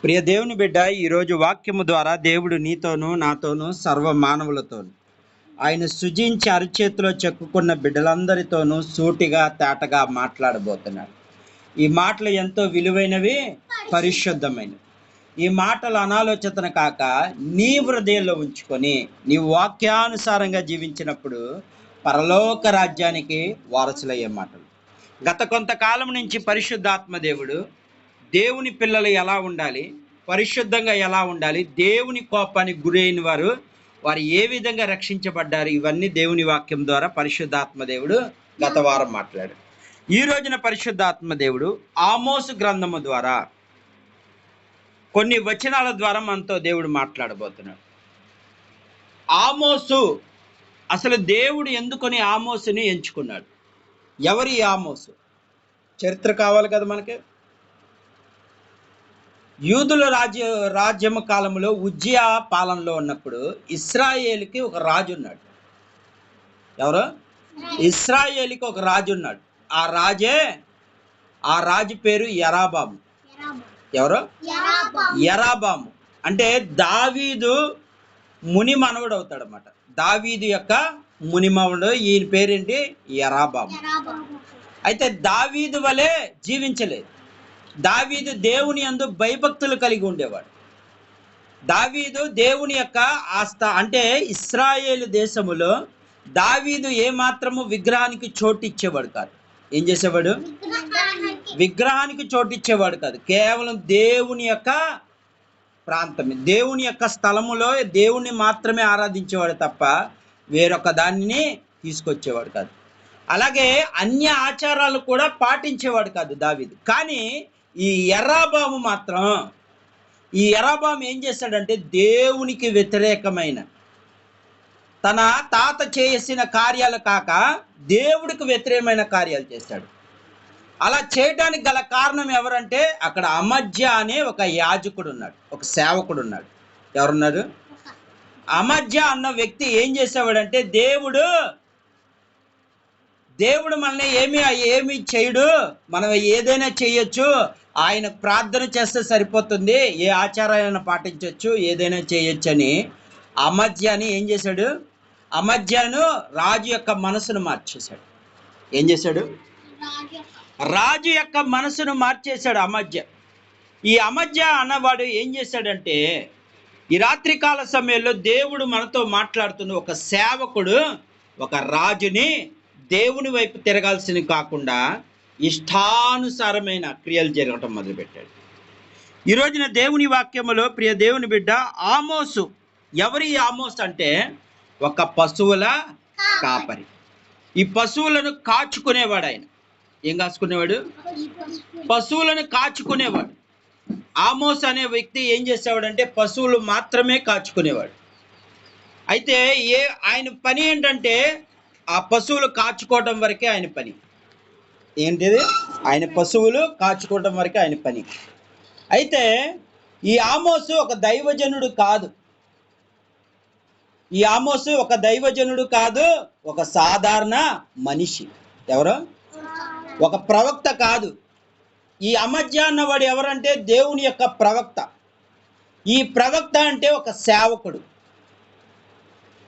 ప్రియ దేవుని బిడ్డ, ఈరోజు వాక్యము ద్వారా దేవుడు నీతోనూ నాతోనూ సర్వ మానవులతోనూ ఆయన సృజించి అరిచేతిలో చెక్కుకున్న బిడ్డలందరితోనూ సూటిగా తేటగా మాట్లాడబోతున్నాడు. ఈ మాటలు ఎంతో విలువైనవి, పరిశుద్ధమైనవి. ఈ మాటలు అనాలోచితన కాక నీ హృదయంలో ఉంచుకొని నీ వాక్యానుసారంగా జీవించినప్పుడు పరలోక రాజ్యానికి వారసులయ్యే మాటలు. గత కొంతకాలం నుంచి పరిశుద్ధాత్మ దేవుడు దేవుని పిల్లలు ఎలా ఉండాలి, పరిశుద్ధంగా ఎలా ఉండాలి, దేవుని కోపానికి గురైన వారు ఏ విధంగా రక్షించబడ్డారు, ఇవన్నీ దేవుని వాక్యం ద్వారా పరిశుద్ధాత్మ దేవుడు గత వారం మాట్లాడాడు. ఈ రోజున పరిశుద్ధాత్మ దేవుడు ఆమోసు గ్రంథము ద్వారా కొన్ని వచనాల ద్వారా మనతో దేవుడు మాట్లాడబోతున్నాడు. ఆమోసు, అసలు దేవుడు ఎందుకని ఆమోసుని ఎంచుకున్నాడు? ఎవరి ఆమోసు? చరిత్ర కావాలి కదా మనకి. యూదుల రాజ్యము కాలంలో ఉజ్జియా పాలనలో ఉన్నప్పుడు ఇశ్రాయేలుకి ఒక రాజు ఉన్నాడు. ఎవరు? ఇశ్రాయేలుకి ఒక రాజు ఉన్నాడు. ఆ రాజు పేరు యరాబాము. ఎవరు? యరాబాము అంటే దావీదు ముని మనవుడు అవుతాడు అన్నమాట. దావీదు యొక్క ముని మనవుడు. ఈయన పేరేంటి? యరాబాము. అయితే దావీదు వలె జీవించలేదు. దావీదు దేవుని యందు భయభక్తులు కలిగి ఉండేవాడు. దావీదు దేవుని యొక్క అంటే ఇశ్రాయేలు దేశములో దావీదు ఏమాత్రము విగ్రహానికి చోటు ఇచ్చేవాడు కాదు. ఏం చేసేవాడు? విగ్రహానికి చోటు ఇచ్చేవాడు కాదు. కేవలం దేవుని యొక్క ప్రాంతమే, దేవుని యొక్క స్థలములో దేవుణ్ణి మాత్రమే ఆరాధించేవాడు తప్ప వేరొక దానిని తీసుకొచ్చేవాడు కాదు. అలాగే అన్య ఆచారాలు కూడా పాటించేవాడు కాదు దావీదు. కానీ ఈ యరాబాము మాత్రం, ఈ యరాబాము ఏం చేశాడంటే దేవునికి వ్యతిరేకమైన, తన తాత చేసిన కార్యాలు కాక దేవుడికి వ్యతిరేకమైన కార్యాలు చేశాడు. అలా చేయడానికి గల కారణం ఎవరంటే అక్కడ అమజ్యా అనే ఒక యాజకుడు ఉన్నాడు, ఒక సేవకుడు ఉన్నాడు. ఎవరున్నారు? అమజ్యా అన్న వ్యక్తి ఏం చేసేవాడంటే దేవుడు మనల్ని ఏమి చేయడు, మనం ఏదైనా చేయొచ్చు, ఆయన ప్రార్థన చేస్తే సరిపోతుంది, ఏ ఆచారాలను పాటించవచ్చు, ఏదైనా చేయొచ్చు అని అమజ్యాని ఏం చేశాడు? అమజ్యాను రాజు యొక్క మనసును మార్చేశాడు. ఏం చేశాడు? రాజు యొక్క మనసును మార్చేశాడు అమజ్య. ఈ అమజ్య అన్నవాడు ఏం చేశాడంటే, ఈ రాత్రికాల సమయంలో దేవుడు మనతో మాట్లాడుతున్న ఒక సేవకుడు ఒక రాజుని దేవుని వైపు తిరగాల్సింది కాకుండా ఇష్టానుసారమైన క్రియలు జరగటం మొదలుపెట్టాడు. ఈ రోజున దేవుని వాక్యములో ప్రియ దేవుని బిడ్డ, ఆమోసు. ఎవరి ఆమోసు అంటే ఒక పశువుల కాపరి. ఈ పశువులను కాచుకునేవాడు. ఆయన ఏం కాచుకునేవాడు? పశువులను కాచుకునేవాడు. ఆమోస్ అనే వ్యక్తి ఏం చేసేవాడంటే పశువులు మాత్రమే కాచుకునేవాడు. అయితే ఆయన పని ఏంటంటే ఆ పశువులు కాచుకోవడం వరకే ఆయన పని. ఏంటిది? ఆయన పశువులు కాచుకోవడం వరకే ఆయన పని. అయితే ఈ ఆమోసు ఒక దైవజనుడు కాదు. ఈ ఆమోసు ఒక దైవజనుడు కాదు, ఒక సాధారణ మనిషి. ఎవరు? ఒక ప్రవక్త కాదు. ఈ అమజ్య అన్నవాడు ఎవరంటే దేవుని యొక్క ప్రవక్త. ఈ ప్రవక్త అంటే ఒక సేవకుడు.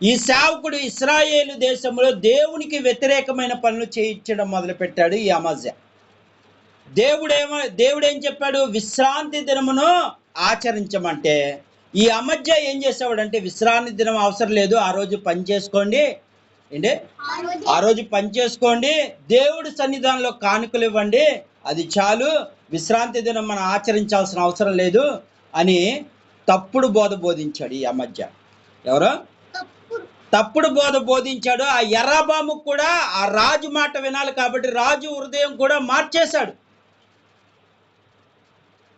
ఈ సేవకుడు ఇశ్రాయేలు దేశంలో దేవునికి వ్యతిరేకమైన పనులు చేయించడం మొదలుపెట్టాడు ఈ అమజ్య. దేవుడు ఏం చెప్పాడు? విశ్రాంతి దినమును ఆచరించమంటే ఈ అమజ్య ఏం చేసేవాడంటే విశ్రాంతి దినం అవసరం లేదు, ఆ రోజు పని చేసుకోండి, ఆ రోజు పని చేసుకోండి, దేవుడి సన్నిధానంలో కానుకలు ఇవ్వండి, అది చాలు, విశ్రాంతి దినం మనం ఆచరించాల్సిన అవసరం లేదు అని తప్పుడు బోధ బోధించాడు ఈ అమజ్య. ఎవరు? తప్పుడు బోధ బోధించాడు. ఆ యరాబాము కూడా ఆ రాజు మాట వినాలి కాబట్టి రాజు హృదయం కూడా మార్చేశాడు.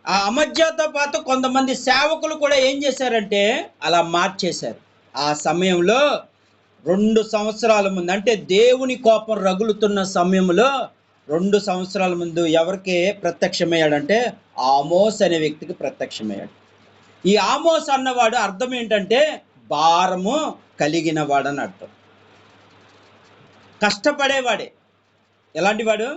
ఆ అమజ్యతో పాటు కొంతమంది సేవకులు కూడా ఏం చేశారంటే అలా మార్చేశారు. ఆ సమయంలో 2 సంవత్సరాల ముందు, అంటే దేవుని కోపం రగులుతున్న సమయంలో 2 సంవత్సరాల ముందు ఎవరికి ప్రత్యక్షమయ్యాడంటే ఆమోస్ అనే వ్యక్తికి ప్రత్యక్షమయ్యాడు. ఈ ఆమోస్ అన్నవాడు అర్థం ఏంటంటే భారము కలిగిన వాడని అర్థం. కష్టపడేవాడే. ఎలాంటి వాడు?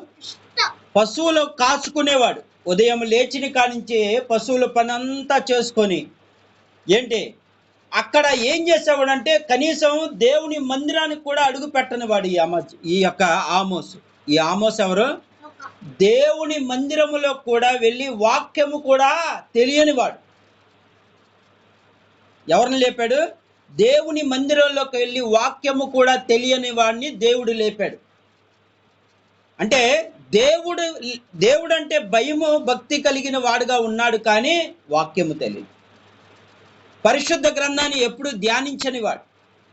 పశువులు కాచుకునేవాడు. ఉదయం లేచిన కానించి పశువుల పని అంతా చేసుకొని ఏంటి అక్కడ ఏం చేసేవాడంటే కనీసం దేవుని మందిరానికి కూడా అడుగు పెట్టని వాడు ఈ యొక్క ఆమోసు. ఈ ఆమోస్ ఎవరు? దేవుని మందిరములో కూడా వెళ్ళి వాక్యము కూడా తెలియని వాడు. ఎవరిని లేపాడు? దేవుని మందిరంలోకి వెళ్ళి వాక్యము కూడా తెలియని వాడిని దేవుడు లేపాడు. అంటే దేవుడు అంటే భయము భక్తి కలిగిన వాడుగా ఉన్నాడు, కానీ వాక్యము తెలియదు. పరిశుద్ధ గ్రంథాన్ని ఎప్పుడు ధ్యానించని వాడు.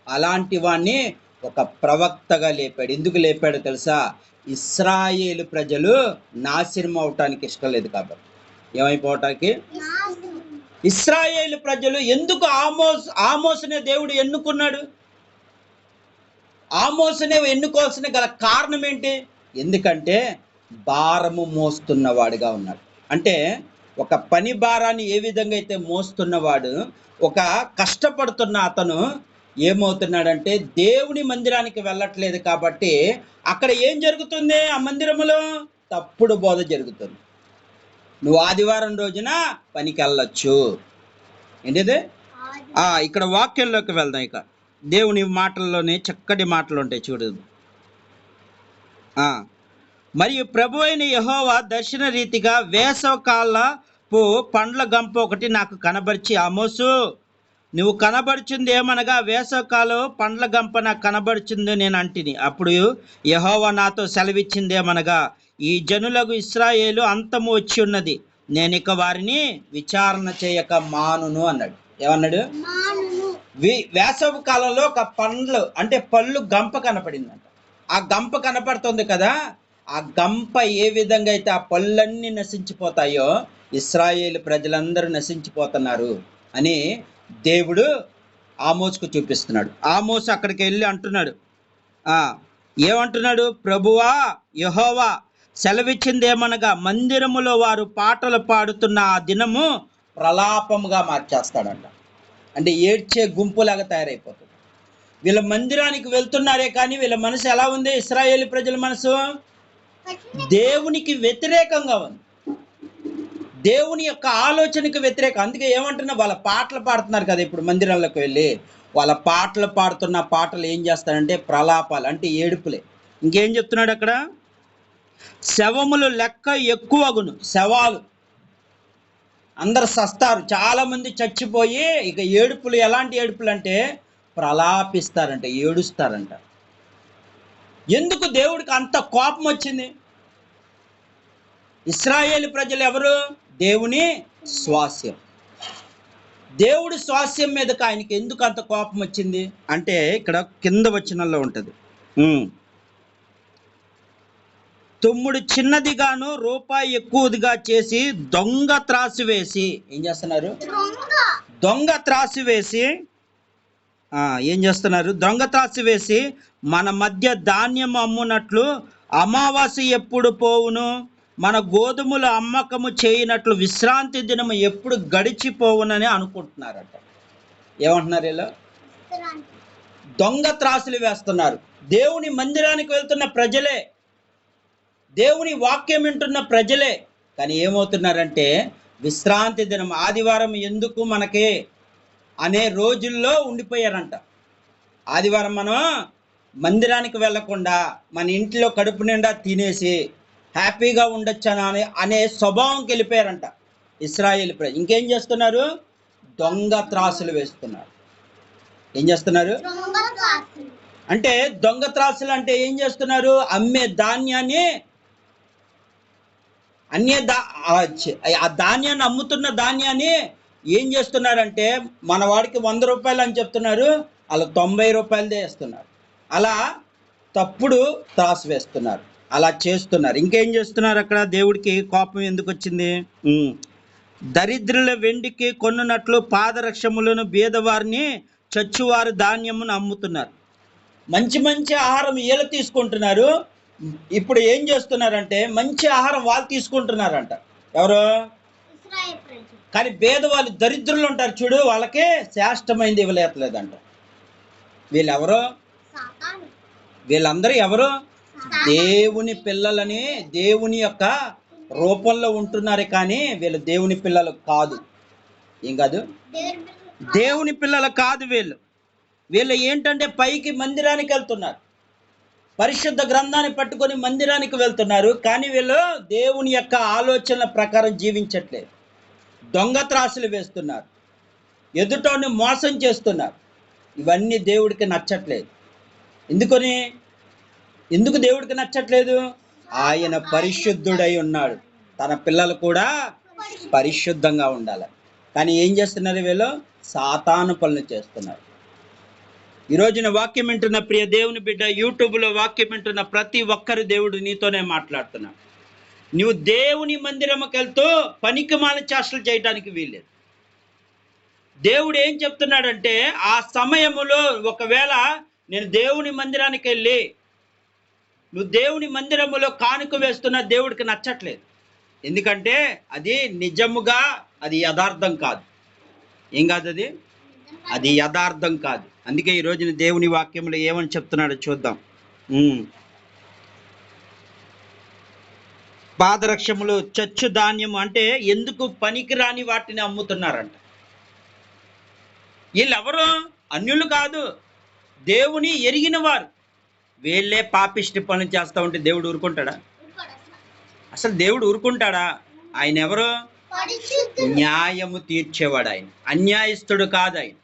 అలాంటి వాడిని ఒక ప్రవక్తగా లేపాడు. ఎందుకు లేపాడు తెలుసా? ఇశ్రాయేలు ప్రజలు నాశనం అవటానికి ఇష్టం లేదు కాబట్టి. ఏమైపోవటానికి? ఇశ్రాయేలు ప్రజలు ఎందుకు ఆమోసునే దేవుడు ఎన్నుకున్నాడు? ఆమోసునే ఎన్నుకోవాల్సిన గల కారణం ఏంటి? ఎందుకంటే భారము మోస్తున్నవాడుగా ఉన్నాడు. అంటే ఒక పని భారాన్ని ఏ విధంగా అయితే మోస్తున్నవాడు, ఒక కష్టపడుతున్న అతను ఏమవుతున్నాడంటే దేవుని మందిరానికి వెళ్ళట్లేదు కాబట్టి అక్కడ ఏం జరుగుతుంది? ఆ మందిరములో తప్పుడు బోధ జరుగుతుంది. నువ్వు ఆదివారం రోజున పనికి వెళ్ళొచ్చు. ఏంటిది? ఇక్కడ వాక్యంలోకి వెళ్దాం. ఇక దేవుని మాటల్లోనే చక్కటి మాటలు ఉంటాయి, చూడు. మరియు ప్రభు అయిన యెహోవా దర్శన రీతిగా వేసవకాలపు పండ్ల గంప ఒకటి నాకు కనబరిచి, ఆమోసు నువ్వు కనబడుచుంది ఏమనగా, వేసవకాలం పండ్ల గంప నాకు కనబడుచుంది నేను అంటిని. అప్పుడు యెహోవా నాతో సెలవిచ్చింది ఏమనగా, ఈ జనులకు ఇశ్రాయేలు అంతము వచ్చి ఉన్నది, నేను ఇక వారిని విచారణ చేయక మానును అన్నాడు. ఏమన్నాడు? వేసవి కాలంలో ఒక పండ్లు అంటే పళ్ళు గంప కనపడిందంట. ఆ గంప కనపడుతుంది కదా, ఆ గంప ఏ విధంగా అయితే ఆ పళ్ళన్నీ నశించిపోతాయో ఇశ్రాయేలు ప్రజలందరూ నశించిపోతున్నారు అని దేవుడు ఆమోసుకు చూపిస్తున్నాడు. ఆమోసు అక్కడికి వెళ్ళి అంటున్నాడు, ఏమంటున్నాడు? ప్రభువా యెహోవా సెలవిచ్చింది ఏమనగా, మందిరములో వారు పాటలు పాడుతున్న ఆ దినము ప్రలాపముగా మార్చేస్తాడంట. అంటే ఏడ్చే గుంపులాగా తయారైపోతుంది. వీళ్ళ మందిరానికి వెళ్తున్నారే కానీ వీళ్ళ మనసు ఎలా ఉంది? ఇశ్రాయేలు ప్రజల మనసు దేవునికి వ్యతిరేకంగా ఉంది, దేవుని యొక్క ఆలోచనకు వ్యతిరేకం. అందుకే ఏమంటున్నా, వాళ్ళ పాటలు పాడుతున్నారు కదా ఇప్పుడు మందిరంలోకి వెళ్ళి, వాళ్ళ పాటలు పాడుతున్న పాటలు ఏం చేస్తారంటే ప్రలాపాలు, అంటే ఏడుపులే. ఇంకేం చెప్తున్నాడు అక్కడ? శవములు లెక్క ఎక్కువగును. శవాలు అందరు సస్తారు, చాలా మంది చచ్చిపోయి ఇక ఏడుపులు. ఎలాంటి ఏడుపులు అంటే ప్రలాపిస్తారంట, ఏడుస్తారంట. ఎందుకు దేవుడికి అంత కోపం వచ్చింది? ఇశ్రాయేలు ప్రజలు ఎవరు? దేవుని స్వాస్యం. దేవుడి స్వాస్యం మీదకి ఆయనకి ఎందుకు అంత కోపం వచ్చింది అంటే ఇక్కడ కింద వచనంలో ఉంటుంది. తొమ్మిది చిన్నదిగాను రూపాయి ఎక్కువదిగా చేసి దొంగ త్రాసు వేసి ఏం చేస్తున్నారు? దొంగ త్రాసు వేసి ఏం చేస్తున్నారు? దొంగ త్రాసు వేసి మన మధ్య ధాన్యం అమ్మునట్లు అమావాస్య ఎప్పుడు పోవును, మన గోధుమల అమ్మకము చేయనట్లు విశ్రాంతి దినము ఎప్పుడు గడిచిపోవునని అనుకుంటున్నారట. ఏమంటున్నారు ఇలా? దొంగ త్రాసులు వేస్తున్నారు. దేవుని మందిరానికి వెళ్తున్న ప్రజలే, దేవుని వాక్యం వింటున్న ప్రజలే, కానీ ఏమవుతున్నారంటే విశ్రాంతి దినం, ఆదివారం ఎందుకు మనకి అనే రోజుల్లో ఉండిపోయారంట. ఆదివారం మనం మందిరానికి వెళ్లకుండా మన ఇంట్లో కడుపు నిండా తినేసి హ్యాపీగా ఉండొచ్చు అనే స్వభావంకి వెళ్ళిపోయారంట ఇశ్రాయేలు ప్రజలు. ఇంకేం చేస్తున్నారు? దొంగ త్రాసులు వేస్తున్నారు. ఏం చేస్తున్నారు అంటే దొంగ త్రాసులు అంటే ఏం చేస్తున్నారు? అమ్మే ధాన్యాన్ని ఆ ధాన్యాన్ని అమ్ముతున్న ధాన్యాన్ని ఏం చేస్తున్నారంటే మన వాడికి 100 రూపాయలు అని చెప్తున్నారు, అలా 90 రూపాయలదే వేస్తున్నారు. అలా తప్పుడు త్రాసు వేస్తున్నారు, అలా చేస్తున్నారు. ఇంకేం చేస్తున్నారు? అక్కడ దేవుడికి కోపం ఎందుకు వచ్చింది? దరిద్రుల వెండికి కొన్నునట్లు పాదరక్షములను బీదవారిని చచ్చువారు ధాన్యమును అమ్ముతున్నారు. మంచి మంచి ఆహారం వీళ్ళు తీసుకుంటున్నారు. ఇప్పుడు ఏం చేస్తున్నారంటే మంచి ఆహారం వాళ్ళు తీసుకుంటున్నారంట. ఎవరు? కానీ పేదవాళ్ళు దరిద్రులు ఉంటారు చూడు, వాళ్ళకి శ్రేష్టమైంది ఇవ్వలేట్లేదంట. వీళ్ళెవరో? వీళ్ళందరూ ఎవరు? దేవుని పిల్లలని, దేవుని యొక్క రూపంలో ఉంటున్నారు, కానీ వీళ్ళు దేవుని పిల్లలు కాదు. ఏం కాదు? దేవుని పిల్లలు కాదు వీళ్ళు. వీళ్ళు ఏంటంటే పైకి మందిరానికి వెళ్తున్నారు, పరిశుద్ధ గ్రంథాన్ని పట్టుకొని మందిరానికి వెళ్తున్నారు, కానీ వీళ్ళు దేవుని యొక్క ఆలోచనల ప్రకారం జీవించట్లేదు. దొంగ త్రాసులు వేస్తున్నారు, ఎదుటోని మోసం చేస్తున్నారు. ఇవన్నీ దేవుడికి నచ్చట్లేదు. ఎందుకు దేవుడికి నచ్చట్లేదు? ఆయన పరిశుద్ధుడై ఉన్నాడు, తన పిల్లలు కూడా పరిశుద్ధంగా ఉండాలి. కానీ ఏం చేస్తున్నారు వీళ్ళు? సాతాను పనులు చేస్తున్నారు. ఈ రోజున వాక్యం వింటున్న ప్రియ దేవుని బిడ్డ, యూట్యూబ్లో వాక్యం వింటున్న ప్రతి ఒక్కరు దేవుడు నీతోనే మాట్లాడుతున్నాడు. నువ్వు దేవుని మందిరంకి వెళ్తూ పనికిమాలిన చేష్టలు చేయడానికి వీల్లేదు. దేవుడు ఏం చెప్తున్నాడంటే, ఆ సమయములో ఒకవేళ నేను దేవుని మందిరానికి వెళ్ళి నువ్వు దేవుని మందిరములో కానుక వేస్తున్న దేవుడికి నచ్చట్లేదు. ఎందుకంటే అది నిజముగా అది యథార్థం కాదు. ఏం కాదు? అది యథార్థం కాదు. అందుకే ఈ రోజున దేవుని వాక్యంలో ఏమని చెప్తున్నాడో చూద్దాం. పాదరక్షములు, చచ్చు ధాన్యము అంటే ఎందుకు పనికిరాని వాటిని అమ్ముతున్నారంట. వీళ్ళెవరు? అన్యులు కాదు, దేవుని ఎరిగిన వారు. వీళ్ళే పాపిష్టి పనులు చేస్తూ ఉంటే దేవుడు ఊరుకుంటాడా? అసలు దేవుడు ఊరుకుంటాడా? ఆయన ఎవరు? న్యాయము తీర్చేవాడు ఆయన, అన్యాయస్తుడు కాదు ఆయన.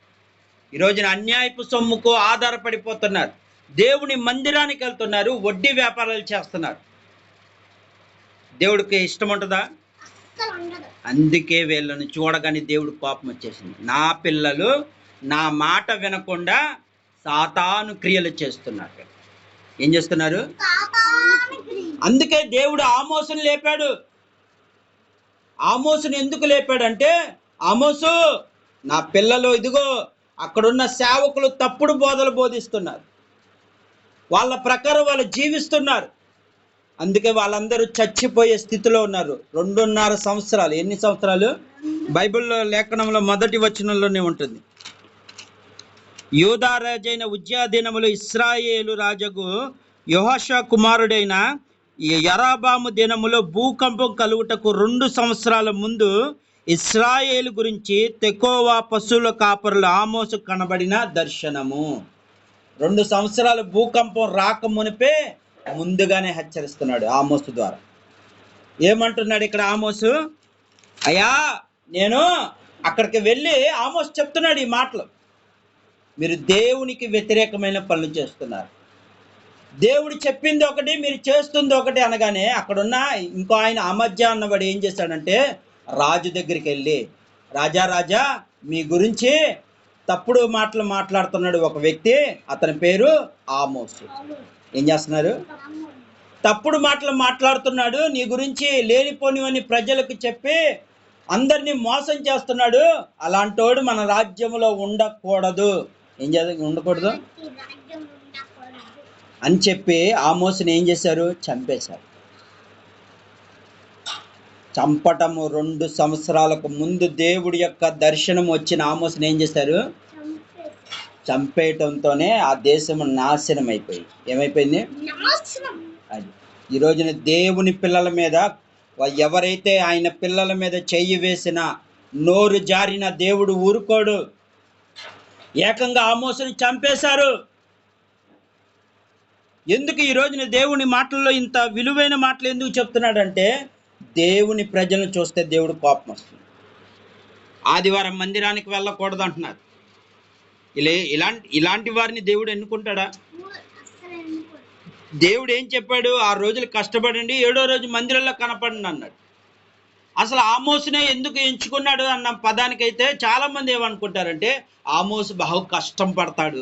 ఈ రోజున అన్యాయపు సొమ్ముకు ఆధారపడిపోతున్నారు, దేవుని మందిరానికి వెళ్తున్నారు, వడ్డీ వ్యాపారాలు చేస్తున్నారు. దేవుడికి ఇష్టం ఉంటుందా? అందుకే వీళ్ళని చూడగానే దేవుడు కోపం వచ్చేసింది. నా పిల్లలు నా మాట వినకుండా సాతాను క్రియలు చేస్తున్నారు. ఏం చేస్తున్నారు? అందుకే దేవుడు ఆమోసును లేపాడు. ఆమోసును ఎందుకు లేపాడంటే, ఆమోసు, నా పిల్లలు ఇదిగో అక్కడున్న సేవకులు తప్పుడు బోధలు బోధిస్తున్నారు, వాళ్ళ ప్రకారం వాళ్ళు జీవిస్తున్నారు. అందుకే వాళ్ళందరూ చచ్చిపోయే స్థితిలో ఉన్నారు. 2.5 సంవత్సరాలు. ఎన్ని సంవత్సరాలు? బైబిల్లో లేఖనంలో మొదటి వచనంలోనే ఉంటుంది. యూదా రాజైన ఉజ్జియా దినములు ఇశ్రాయేలు రాజుకు యెహోషువ కుమారుడైన యరొబాము దినములో భూకంపం కలుగుటకు 2 సంవత్సరాల ముందు ఇశ్రాయేలు గురించి తెకోవా పశువుల కాపరులు ఆమోసు కనబడిన దర్శనము. 2 సంవత్సరాలు భూకంపం రాక మునిపే ముందుగానే హెచ్చరిస్తున్నాడు ఆమోసు ద్వారా. ఏమంటున్నాడు ఇక్కడ ఆమోసు? అయ్యా, నేను అక్కడికి వెళ్ళి ఆమోసు చెప్తున్నాడు ఈ మాటలు. మీరు దేవునికి వ్యతిరేకమైన పనులు చేస్తున్నారు, దేవుడు చెప్పింది ఒకటి, మీరు చేస్తుంది ఒకటి అనగానే అక్కడున్న ఇంకో ఆయన అమధ్య అన్నవాడు ఏం చేశాడంటే, రాజు దగ్గరికి వెళ్ళి, రాజా మీ గురించి తప్పుడు మాటలు మాట్లాడుతున్నాడు ఒక వ్యక్తి, అతని పేరు ఆమోసు. ఏం చేస్తున్నారు? తప్పుడు మాటలు మాట్లాడుతున్నాడు, నీ గురించి లేనిపోనివని ప్రజలకు చెప్పి అందరినీ మోసం చేస్తున్నాడు. అలాంటోడు మన రాజ్యంలో ఉండకూడదు. ఉండకూడదు అని చెప్పి ఆమోసుని ఏం చేశారు? చంపేశారు. చంపటము 2 సంవత్సరాలకు ముందు దేవుడి యొక్క దర్శనం వచ్చిన ఆమోసుని ఏం చేశారు? చంపేయటంతోనే ఆ దేశం నాశనం అయిపోయింది. ఏమైపోయింది? అది. ఈ రోజున దేవుని పిల్లల మీద, ఎవరైతే ఆయన పిల్లల మీద చెయ్యి వేసినా, నోరు జారిన దేవుడు ఊరుకోడు. ఏకంగా ఆమోసుని చంపేశారు. ఎందుకు ఈ రోజున దేవుని మాటల్లో ఇంత విలువైన మాటలు ఎందుకు చెప్తున్నాడంటే, దేవుని ప్రజలను చూస్తే దేవుడు కోపం వస్తుంది. ఆదివారం మందిరానికి వెళ్ళకూడదు అంటున్నారు. ఇలాంటి వారిని దేవుడు ఎన్నుకుంటాడా? దేవుడు ఏం చెప్పాడు? 6 రోజులు కష్టపడండి, 7వ రోజు మందిరంలో కనపడండి అన్నాడు. అసలు ఆమోసునే ఎందుకు ఎంచుకున్నాడు అన్న పదానికైతే చాలా మంది ఏమనుకుంటారంటే, ఆమోసు బహు కష్టం పడతాడు.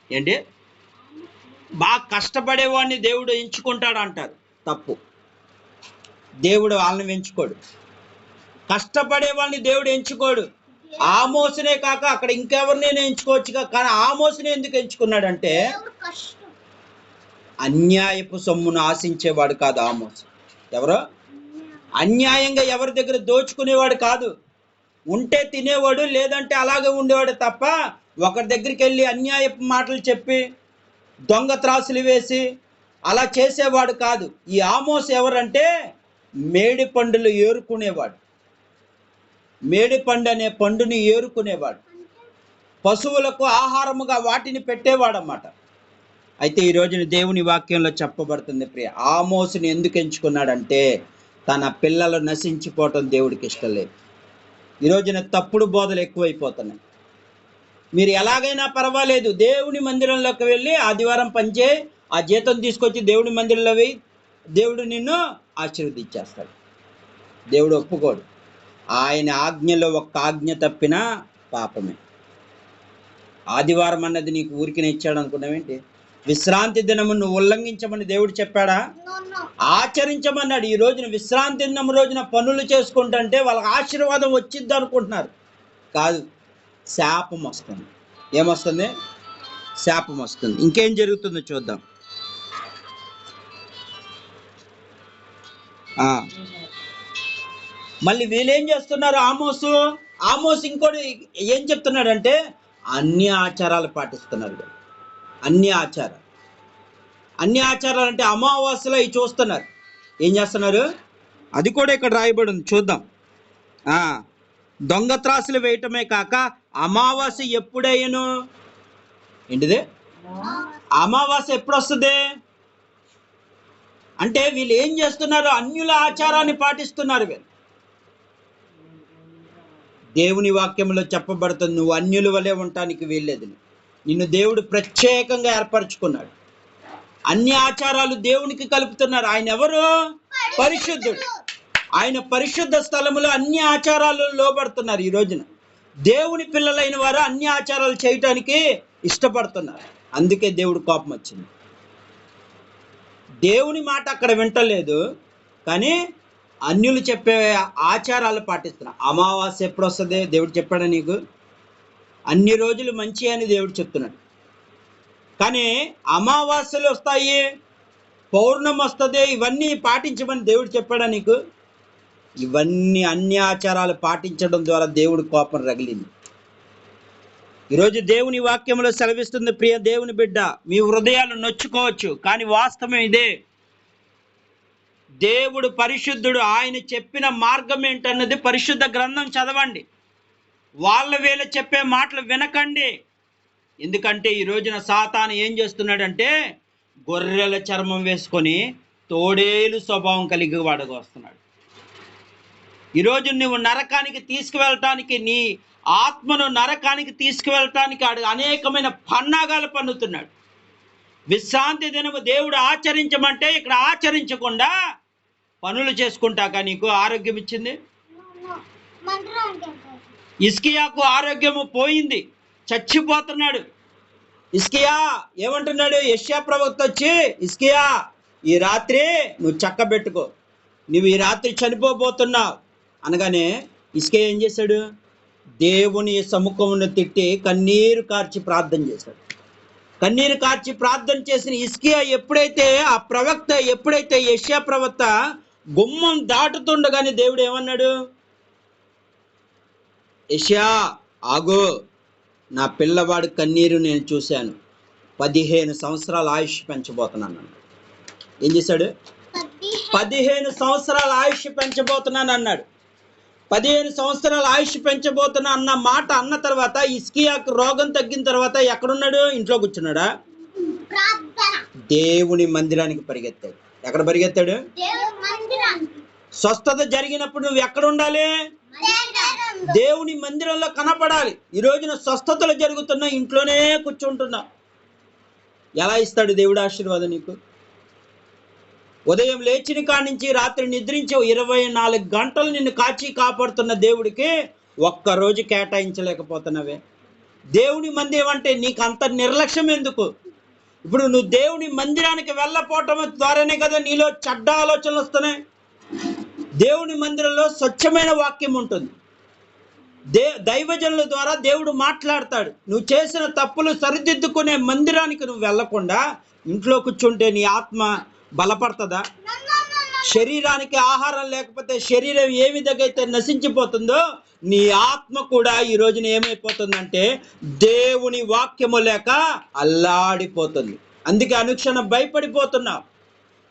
ఏంటి? బాగా కష్టపడేవాడిని దేవుడు ఎంచుకుంటాడు అంటారు. తప్పు. దేవుడు వాళ్ళని ఎంచుకోడు, కష్టపడేవాడిని దేవుడు ఎంచుకోడు. ఆమోసునే కాక అక్కడ ఇంకెవరినైనా ఎంచుకోవచ్చుగా, కానీ ఆమోసునే ఎందుకు ఎంచుకున్నాడంటే, అన్యాయపు సొమ్మును ఆశించేవాడు కాదు ఆమోసు. ఎవరో అన్యాయంగా ఎవరి దగ్గర దోచుకునేవాడు కాదు. ఉంటే తినేవాడు, లేదంటే అలాగే ఉండేవాడు తప్ప ఒకరి దగ్గరికి వెళ్ళి అన్యాయపు మాటలు చెప్పి దొంగ త్రాసులు వేసి అలా చేసేవాడు కాదు. ఈ ఆమోసు ఎవరంటే, మేడి పండులు ఏరుకునేవాడు. మేడి పండు అనే పండుని ఏరుకునేవాడు. పశువులకు ఆహారముగా వాటిని పెట్టేవాడన్నమాట. అయితే ఈ రోజున దేవుని వాక్యంలో చెప్పబడుతుంది ప్రియ, ఆమోసుని ఎందుకు ఎంచుకున్నాడంటే తన పిల్లలు నశించిపోవటం దేవుడికి ఇష్టం లేదు. ఈ రోజున తప్పుడు బోధలు ఎక్కువైపోతున్నాయి. మీరు ఎలాగైనా పర్వాలేదు దేవుని మందిరంలోకి వెళ్ళి ఆదివారం పంచే ఆ జీతం తీసుకొచ్చి దేవుని మందిరంలో వేయి, దేవుడు నిన్ను ఆశీర్వదించేస్తాడు. దేవుడు ఒప్పుకోడు. ఆయన ఆజ్ఞలో ఒక్క ఆజ్ఞ తప్పినా పాపమే. ఆదివారం అన్నది నీకు ఊరికి ఇచ్చాడు అనుకున్నావేంటి? విశ్రాంతి దినము నువ్వు ఉల్లంఘించమని దేవుడు చెప్పాడా? ఆచరించమన్నాడు. ఈ రోజున విశ్రాంతి దినం రోజున పనులు చేసుకుంటుంటే వాళ్ళకి ఆశీర్వాదం వచ్చిద్ది అనుకుంటున్నారు. కాదు, శాపం వస్తుంది. ఏమొస్తుంది? శాపం వస్తుంది. ఇంకేం జరుగుతుందో చూద్దాం. మళ్ళీ వీళ్ళేం చేస్తున్నారు? ఆమోసు ఇంకోటి ఏం చెప్తున్నాడంటే అన్ని ఆచారాలు పాటిస్తున్నారు. అన్ని ఆచారాలు అంటే అమావాస్యలో అవి చూస్తున్నారు. ఏం చేస్తున్నారు? అది కూడా ఇక్కడ రాయబడి ఉంది, చూద్దాం. దొంగ త్రాసులు వేయటమే కాక అమావాస్య ఎప్పుడయ్యను? ఏంటిది? అమావాస్య ఎప్పుడు వస్తుంది అంటే వీళ్ళు ఏం చేస్తున్నారు? అన్యుల ఆచారాన్ని పాటిస్తున్నారు వీళ్ళు. దేవుని వాక్యంలో చెప్పబడుతుంది, నువ్వు అన్యుల వలె ఉండటానికి వీల్లేదు. నిన్ను దేవుడు ప్రత్యేకంగా ఏర్పరచుకున్నాడు. అన్ని ఆచారాలు దేవునికి కలుపుతున్నారు. ఆయన ఎవరు? పరిశుద్ధుడు. ఆయన పరిశుద్ధ స్థలములో అన్ని ఆచారాలు లోబడుతున్నారు. ఈ రోజున దేవుని పిల్లలైన వారు అన్ని ఆచారాలు చేయటానికి ఇష్టపడుతున్నారు. అందుకే దేవుడు కోపం వచ్చింది. దేవుని మాట అక్కడ వింటలేదు, కానీ అన్యులు చెప్పే ఆచారాలు పాటిస్తున్నారు. అమావాస్య ఎప్పుడు వస్తుంది? దేవుడు చెప్పాడా నీకు? అన్ని రోజులు మంచి అని దేవుడు చెప్తున్నాడు. కానీ అమావాస్యలు వస్తాయి, పౌర్ణమి వస్తుంది, ఇవన్నీ పాటించమని దేవుడు చెప్పాడా నీకు? ఇవన్నీ అన్ని ఆచారాలు పాటించడం ద్వారా దేవుడి కోపం రగిలింది. ఈరోజు దేవుని వాక్యంలో సెలవిస్తుంది, ప్రియ దేవుని బిడ్డ, మీ హృదయాలు నొచ్చుకోవచ్చు, కానీ వాస్తవం ఇదే. దేవుడు పరిశుద్ధుడు. ఆయన చెప్పిన మార్గం ఏంటన్నది పరిశుద్ధ గ్రంథం చదవండి. వీళ్ళు చెప్పే మాటలు వినకండి. ఎందుకంటే ఈ రోజున సాతాను ఏం చేస్తున్నాడంటే గొర్రెల చర్మం వేసుకొని తోడేలు స్వభావం కలిగి వాడుకు వస్తున్నాడు. ఈరోజు నువ్వు నరకానికి తీసుకువెళ్ళటానికి, నీ ఆత్మను నరకానికి తీసుకువెళ్ళటానికి అనేకమైన పన్నాగాలు పన్నుతున్నాడు. విశ్రాంతి దినము దేవుడు ఆచరించమంటే ఇక్కడ ఆచరించకుండా పనులు చేసుకుంటాక నీకు ఆరోగ్యం ఇచ్చింది? హిజ్కియాకు ఆరోగ్యము పోయింది, చచ్చిపోతున్నాడు. హిజ్కియా ఏమంటున్నాడు? యెషయా ప్రవక్త వచ్చి, హిజ్కియా ఈ రాత్రి నువ్వు చక్కబెట్టుకో, నువ్వు ఈ రాత్రి చనిపోబోతున్నావు అనగానే హిజ్కియా ఏం చేశాడు? దేవుని సముఖమును తిట్టి కన్నీరు కార్చి ప్రార్థన చేశాడు. కన్నీరు కార్చి ప్రార్థన చేసిన హిజ్కియా ఎప్పుడైతే ఆ ప్రవక్త ఎప్పుడైతే యెషయా ప్రవక్త గుమ్మం దాటుతుండగానే దేవుడు ఏమన్నాడు? యెషయా ఆగు, నా పిల్లవాడి కన్నీరు నేను చూశాను, 15 సంవత్సరాల ఆయుష్ పెంచబోతున్నాను. ఏం చేశాడు? 15 సంవత్సరాల ఆయుష్ పెంచబోతున్నాను అన్నాడు. 15 సంవత్సరాల ఆయుష్ పెంచబోతున్నా అన్న మాట అన్న తర్వాత హిజ్కియాకు రోగం తగ్గిన తర్వాత ఎక్కడున్నాడు? ఇంట్లో కూర్చున్నాడా? దేవుని మందిరానికి పరిగెత్తాడు. ఎక్కడ పరిగెత్తాడు? స్వస్థత జరిగినప్పుడు నువ్వు ఎక్కడ ఉండాలి? దేవుని మందిరంలో కనపడాలి. ఈ రోజున స్వస్థతలు జరుగుతున్నా ఇంట్లోనే కూర్చుంటున్నావు. ఎలా ఇస్తాడు దేవుడు ఆశీర్వాదం నీకు? ఉదయం లేచిన కాడి నుంచి రాత్రి నిద్రించే 24 గంటలు నిన్ను కాచి కాపాడుతున్న దేవుడికి ఒక్కరోజు కేటాయించలేకపోతున్నావే. దేవుని మందిరం అంటే నీకు అంత నిర్లక్ష్యం ఎందుకు? ఇప్పుడు నువ్వు దేవుని మందిరానికి వెళ్ళపోవటం ద్వారానే కదా నీలో చెడ్డ ఆలోచనలు వస్తున్నాయి. దేవుని మందిరంలో స్వచ్ఛమైన వాక్యం ఉంటుంది. దైవజనుల ద్వారా దేవుడు మాట్లాడతాడు. నువ్వు చేసిన తప్పులు సరిదిద్దుకునే మందిరానికి నువ్వు వెళ్లకుండా ఇంట్లో కూర్చుంటే నీ ఆత్మ బలపడుతుందా? శరీరానికి ఆహారం లేకపోతే శరీరం ఏ విధంగా అయితే నశించిపోతుందో నీ ఆత్మ కూడా ఈ రోజున ఏమైపోతుందంటే దేవుని వాక్యము లేక అల్లాడిపోతుంది. అందుకే అనుక్షణం భయపడిపోతున్నావు.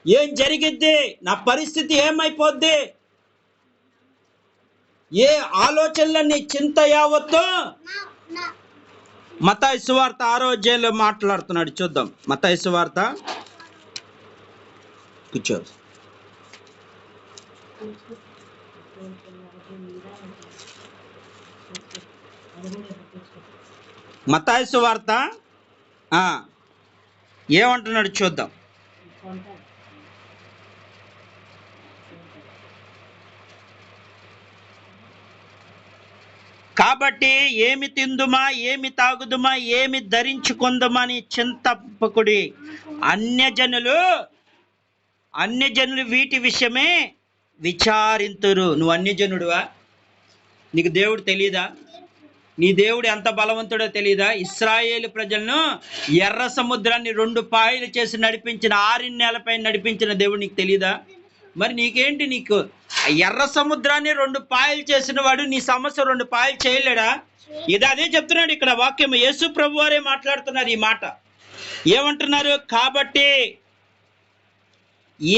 ఏం జరిగిద్ది, నా పరిస్థితి ఏమైపోద్ది, ఏ ఆలోచనలన్నీ చింత యావత్తు. మత్తయి సువార్త 6వ అధ్యాయంలో మాట్లాడుతున్నాడు, చూద్దాం. మత్తయి సువార్త, కూర్చో. మత్తయి సువార్త ఏమంటున్నాడు చూద్దాం. కాబట్టి ఏమి తిందుమా, ఏమి తాగుదుమా, ఏమి ధరించుకుందామని చింతపకుడి. అన్యజనులు వీటి విషయమే విచారింతురు. నువ్వు అన్యజనుడువా? నీకు దేవుడు తెలీదా? నీ దేవుడు ఎంత బలవంతుడో తెలీదా? ఇశ్రాయేలు ప్రజలను ఎర్ర సముద్రాన్ని 2 పాయలు చేసి నడిపించిన, 6 నెలలపై నడిపించిన దేవుడు నీకు తెలీదా? మరి నీకేంటి? నీకు ఎర్ర సముద్రాన్ని 2 పాయలు చేసిన వాడు నీ సమస్య 2 పాయలు చేయలేడా? ఇది అదే చెప్తున్నాడు ఇక్కడ వాక్యం. యేసు ప్రభు వారే మాట్లాడుతున్నారు ఈ మాట. ఏమంటున్నారు? కాబట్టి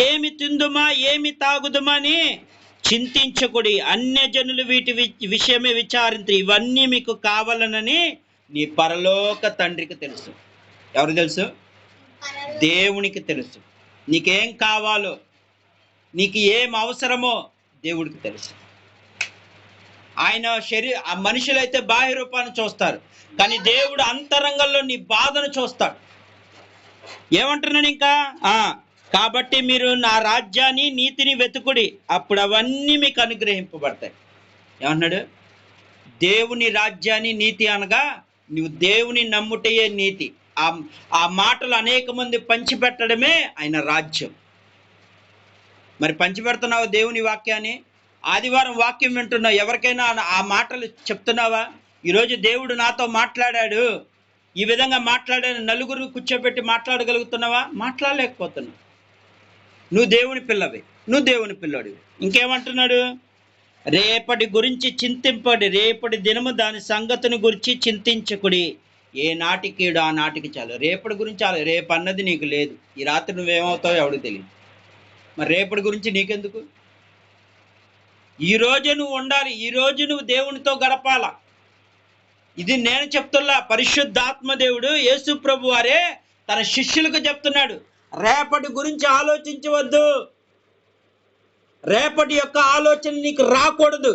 ఏమి తిందుమా, ఏమి తాగుదుమా అని చింతించకుడి. అన్యజనులు వీటి విషయమే విచారించు. ఇవన్నీ మీకు కావాలనని నీ పరలోక తండ్రికి తెలుసు. ఎవరు తెలుసు? దేవునికి తెలుసు. నీకేం కావాలో, నీకు ఏం అవసరమో దేవుడికి తెలుసు. ఆయన ఆ మనుషులైతే బాహ్య రూపాన్ని చూస్తారు, కానీ దేవుడు అంతరంగంలో నీ బాధను చూస్తాడు. ఏమంటున్నాడు ఇంకా? కాబట్టి మీరు నా రాజ్యాన్ని, నీతిని వెతుకుడి, అప్పుడు అవన్నీ మీకు అనుగ్రహింపబడతాయి. ఏమన్నాడు? దేవుని రాజ్యాన్ని, నీతి అనగా నువ్వు దేవుని నమ్ముటయే నీతి. ఆ మాటలు అనేక మంది పంచిపెట్టడమే ఆయన రాజ్యం. మరి పంచిపెడుతున్నావా దేవుని వాక్యాన్ని? ఆదివారం వాక్యం వింటున్నావు, ఎవరికైనా ఆ మాటలు చెప్తున్నావా? ఈరోజు దేవుడు నాతో మాట్లాడాడు, ఈ విధంగా మాట్లాడాడు, నలుగురు కూర్చోబెట్టి మాట్లాడగలుగుతున్నావా? మాట్లాడలేకపోతున్నావు. నువ్వు దేవుని పిల్లవి, నువ్వు దేవుని పిల్లడివి. ఇంకేమంటున్నాడు? రేపటి గురించి చింతింపడి, రేపటి దినము దాని సంగతిని గురించి చింతించకుడి. ఏ నాటికి ఆ నాటికి చాలు. రేపటి గురించి చాలు. రేపు అన్నది నీకు లేదు. ఈ రాత్రి నువ్వేమవుతావో ఎవడికి తెలియదు. మరి రేపటి గురించి నీకెందుకు? ఈరోజు నువ్వు ఉండాలి, ఈరోజు నువ్వు దేవునితో గడపాల. ఇది నేను చెప్తున్నా, పరిశుద్ధాత్మ దేవుడు యేసు ప్రభు వారే తన శిష్యులకు చెప్తున్నాడు. రేపటి గురించి ఆలోచించవద్దు. రేపటి యొక్క ఆలోచన నీకు రాకూడదు.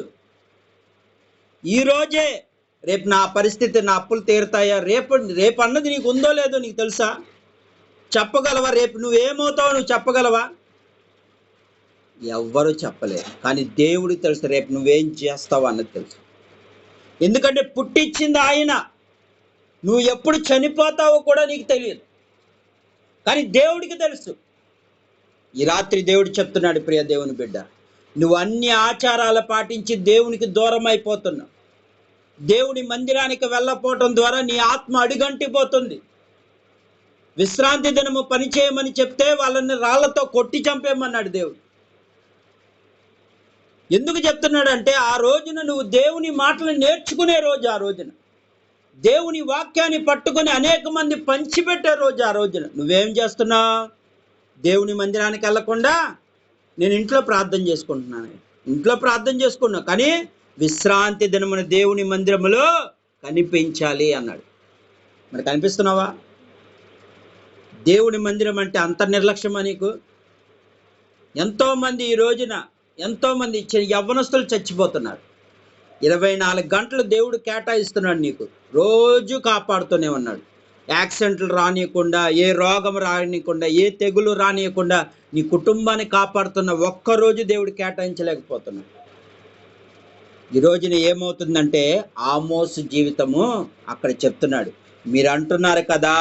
ఈరోజే, రేపు నా పరిస్థితి, నా అప్పులు తీరుతాయా, రేపు అన్నది నీకు ఉందో లేదో నీకు తెలుసా? చెప్పగలవా? రేపు నువ్వేమవుతావో నువ్వు చెప్పగలవా? ఎవ్వరూ చెప్పలేరు, కానీ దేవుడికి తెలుసు రేపు నువ్వేం చేస్తావు అన్నది తెలుసు. ఎందుకంటే పుట్టించింది ఆయన. నువ్వు ఎప్పుడు చనిపోతావో కూడా నీకు తెలియదు, కానీ దేవుడికి తెలుసు. ఈ రాత్రి దేవుడు చెప్తున్నాడు, ప్రియ దేవుని బిడ్డ, నువ్వు అన్ని ఆచారాలు పాటించి దేవునికి దూరం అయిపోతున్నావు. దేవుని మందిరానికి వెళ్ళపోవటం ద్వారా నీ ఆత్మ అడుగంటిపోతుంది. విశ్రాంతి దినము పని చేయమని చెప్తే వాళ్ళని రాళ్లతో కొట్టి చంపేయమన్నాడు దేవుడు. ఎందుకు చెప్తున్నాడు అంటే, ఆ రోజున నువ్వు దేవుని మాటలు నేర్చుకునే రోజు. ఆ రోజున దేవుని వాక్యాన్ని పట్టుకొని అనేక మంది పంచిపెట్టే రోజు. ఆ రోజున నువ్వేం చేస్తున్నావు? దేవుని మందిరానికి వెళ్ళకుండా నేను ఇంట్లో ప్రార్థన చేసుకుంటున్నాను, ఇంట్లో ప్రార్థన చేసుకున్నావు, కానీ విశ్రాంతి దినమున దేవుని మందిరములో కనిపించాలి అన్నాడు. మరి కనిపిస్తున్నావా? దేవుని మందిరం అంటే అంత నిర్లక్ష్యమా నీకు? ఎంతోమంది ఈ రోజున, ఎంతోమంది యవ్వనస్తులు చచ్చిపోతున్నారు. 24 గంటలు దేవుడు కేటాయిస్తున్నాడు నీకు, రోజు కాపాడుతూనే ఉన్నాడు. యాక్సిడెంట్లు రానియకుండా, ఏ రోగం రానియకుండా, ఏ తెగులు రానియకుండా నీ కుటుంబాన్ని కాపాడుతున్న ఒక్కరోజు దేవుడు కేటాయించలేకపోతున్నాడు. ఈ రోజున ఏమవుతుందంటే, ఆమోసు జీవితము అక్కడ చెప్తున్నాడు. మీరు అంటున్నారు కదా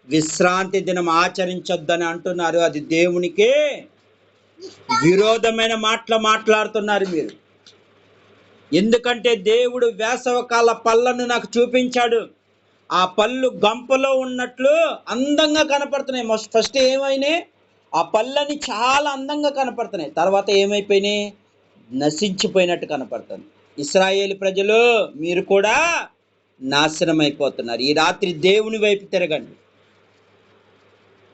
విశ్రాంతి దినం ఆచరించొద్దని అంటున్నారు, అది దేవునికి విరోధమైన మాట్లాడుతున్నారు మీరు. ఎందుకంటే దేవుడు వేసవకాల పళ్ళను నాకు చూపించాడు. ఆ పళ్ళు గంపలో ఉన్నట్లు అందంగా కనపడుతున్నాయి. ఫస్ట్ ఏమైనాయి? ఆ పళ్ళని చాలా అందంగా కనపడుతున్నాయి. తర్వాత ఏమైపోయినాయి? నశించిపోయినట్టు కనపడుతుంది. ఇశ్రాయేలు ప్రజలు, మీరు కూడా నాశనం అయిపోతున్నారు. ఈ రాత్రి దేవుని వైపు తిరగండి.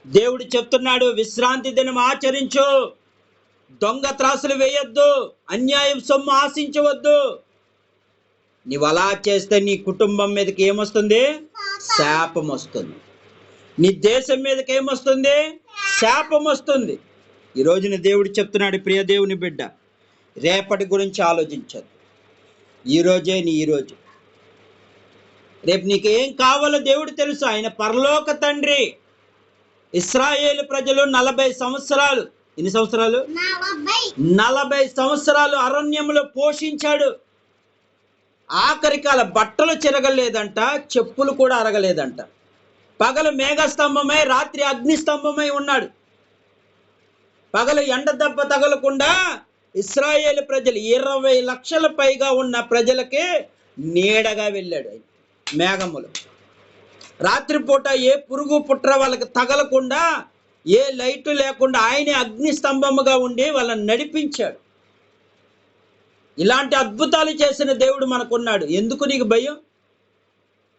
దేవుడు చెప్తున్నాడు, విశ్రాంతి దినం ఆచరించు, దొంగ త్రాసులు వేయొద్దు, అన్యాయం సొమ్ము ఆశించవద్దు. నీవు అలా చేస్తే నీ కుటుంబం మీదకి ఏమొస్తుంది? శాపం వస్తుంది. నీ దేశం మీదకి ఏమొస్తుంది? శాపం వస్తుంది. ఈ రోజున దేవుడు చెప్తున్నాడు, ప్రియ దేవుని బిడ్డ, రేపటి గురించి ఆలోచించదు. ఈరోజే నీ ఈరోజు. రేపు నీకు ఏం కావాలో దేవుడు తెలుసు. ఆయన పరలోక తండ్రి. ఇశ్రాయేలు ప్రజలు 40 సంవత్సరాలు, ఎన్ని సంవత్సరాలు? 40 సంవత్సరాలు అరణ్యంలో పోషించాడు. ఆఖరికాల బట్టలు చిరగలేదంట, చెప్పులు కూడా అరగలేదంట. పగలు మేఘస్తంభమై, రాత్రి అగ్నిస్తంభమై ఉన్నాడు. పగలు ఎండ దెబ్బ తగలకుండా ఇశ్రాయేలు ప్రజలు 20 లక్షల పైగా ఉన్న ప్రజలకి నీడగా వెళ్ళాడు మేఘములు. రాత్రిపూట ఏ పురుగు పుట్ర వాళ్ళకి తగలకుండా, ఏ లైటు లేకుండా ఆయనే అగ్ని స్తంభముగా ఉండి వాళ్ళని నడిపించాడు. ఇలాంటి అద్భుతాలు చేసిన దేవుడు మనకున్నాడు. ఎందుకు నీకు భయం?